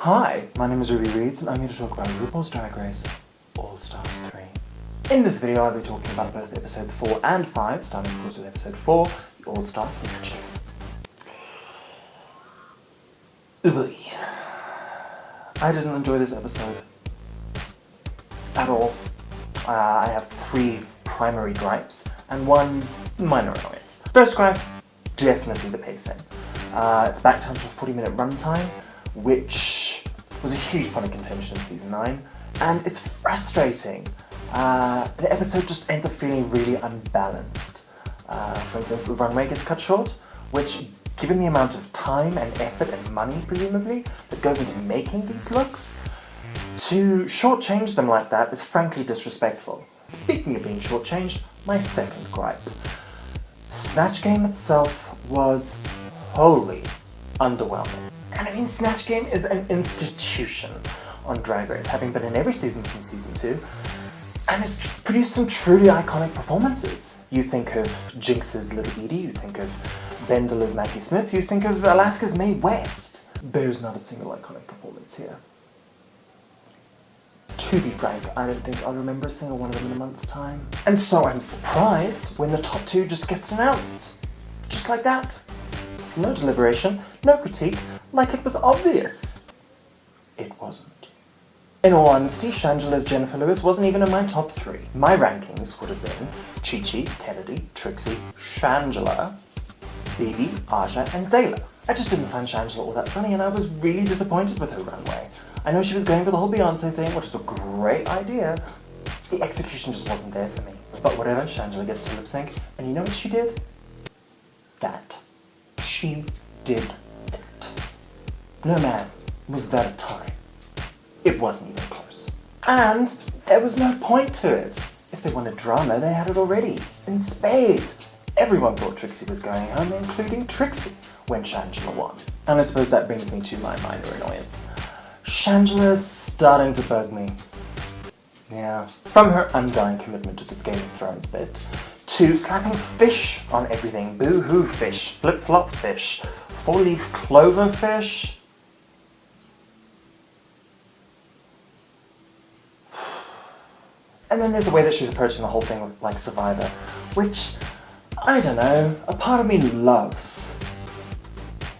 Hi, my name is Ruby Reeds and I'm here to talk about RuPaul's Drag Race All-Stars 3. In this video I'll be talking about both episodes 4 and 5, starting of course with episode 4, the All-Star Snatch Game. I didn't enjoy this episode at all. I have 3 primary gripes and 1 minor annoyance. First gripe, definitely the pacing. It's back down to a 40-minute runtime, which was a huge point of contention in season 9, and it's frustrating. The episode just ends up feeling really unbalanced. For instance, the runway gets cut short, which, given the amount of time and effort and money, presumably, that goes into making these looks, to shortchange them like that is frankly disrespectful. Speaking of being shortchanged, my second gripe. Snatch Game itself was wholly underwhelming. And I mean, Snatch Game is an institution on Drag Race, having been in every season since season 2, and it's produced some truly iconic performances. You think of Jinx's Little Edie, you think of Bendela's Maggie Smith, you think of Alaska's Mae West. There's not a single iconic performance here. To be frank, I don't think I'll remember a single one of them in a month's time. And so I'm surprised when the top 2 just gets announced. Just like that. No deliberation, no critique, like it was obvious. It wasn't. In all honesty, Shangela's Jennifer Lewis wasn't even in my top 3. My rankings would have been Chi-Chi, Kennedy, Trixie, Shangela, Bibi, Aja, and Dayla. I just didn't find Shangela all that funny, and I was really disappointed with her runway. I know she was going for the whole Beyonce thing, which is a great idea. The execution just wasn't there for me. But whatever, Shangela gets to lip sync, and you know what she did? That. She did that. No man, was that a tie. It wasn't even close. And there was no point to it. If they wanted drama, they had it already. In spades. Everyone thought Trixie was going home, including Trixie, when Shangela won. And I suppose that brings me to my minor annoyance. Shangela's starting to bug me. Yeah. From her undying commitment to this Game of Thrones bit, to slapping fish on everything. Boo-hoo fish, flip-flop fish, 4-leaf clover fish. And then there's the way that she's approaching the whole thing with, like, Survivor, which, I don't know, a part of me loves.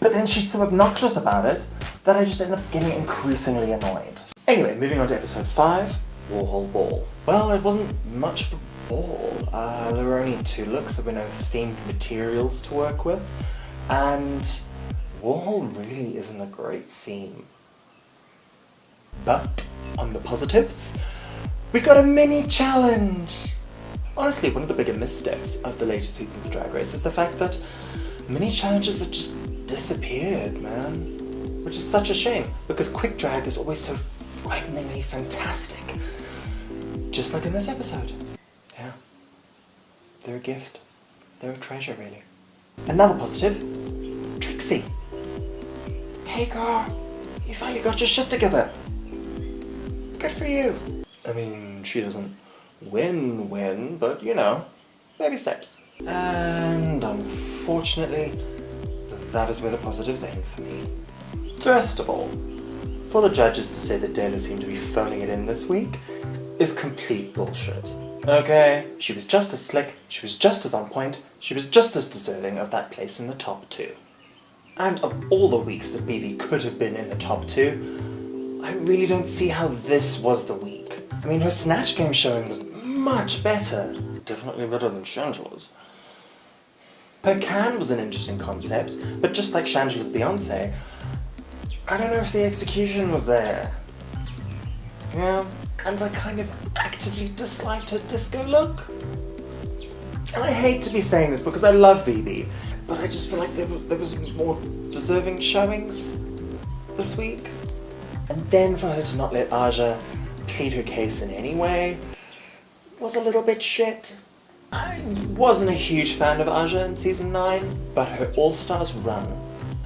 But then she's so obnoxious about it that I just end up getting increasingly annoyed. Anyway, moving on to episode 5, Warhol Ball. Well, it wasn't much of a ball. There were only 2 looks, there were no themed materials to work with, and Warhol really isn't a great theme. But, on the positives, we got a mini challenge! Honestly, one of the bigger missteps of the later seasons of Drag Race is the fact that mini challenges have just disappeared, man. Which is such a shame, because quick drag is always so frighteningly fantastic. Just like in this episode. Yeah. They're a gift. They're a treasure, really. Another positive, Trixie. Hey girl, you finally got your shit together. Good for you. I mean, she doesn't win, but you know, baby steps. And unfortunately, that is where the positives end for me. First of all, for the judges to say that Dayla seemed to be phoning it in this week is complete bullshit. Okay? She was just as slick, she was just as on point, she was just as deserving of that place in the top 2. And of all the weeks that Bibi could have been in the top 2, I really don't see how this was the week. I mean, her Snatch Game showing was much better. Definitely better than Shangela's. Her can was an interesting concept, but just like Shangela's Beyonce, I don't know if the execution was there. Yeah, and I kind of actively disliked her disco look. And I hate to be saying this because I love Bibi, but I just feel like there was more deserving showings this week. And then for her to not let Aja plead her case in any way was a little bit shit. I wasn't a huge fan of Aja in season 9, but her All-Stars run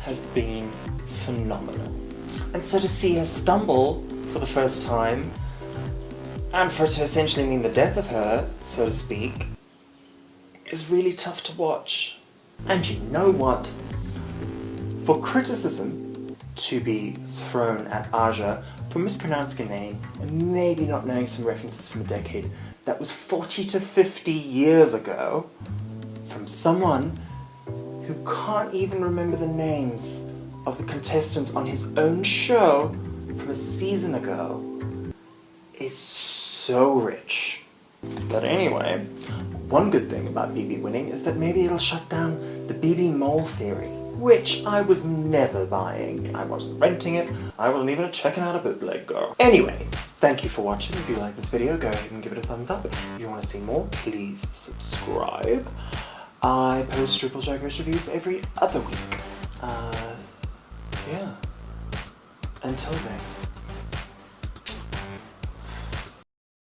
has been phenomenal. And so to see her stumble for the first time, and for it to essentially mean the death of her, so to speak, is really tough to watch. And you know what? For criticism, to be thrown at Aja for mispronouncing a name and maybe not knowing some references from a decade that was 40 to 50 years ago, from someone who can't even remember the names of the contestants on his own show from a season ago, is so rich. But anyway, one good thing about BB winning is that maybe it'll shut down the BB mole theory, which I was never buying. I wasn't renting it, I wasn't even checking out a bootleg, girl. Anyway, thank you for watching. If you like this video, go ahead and give it a thumbs up. If you want to see more, please subscribe. I post RuPaul's Drag Race reviews every other week. Yeah. Until then.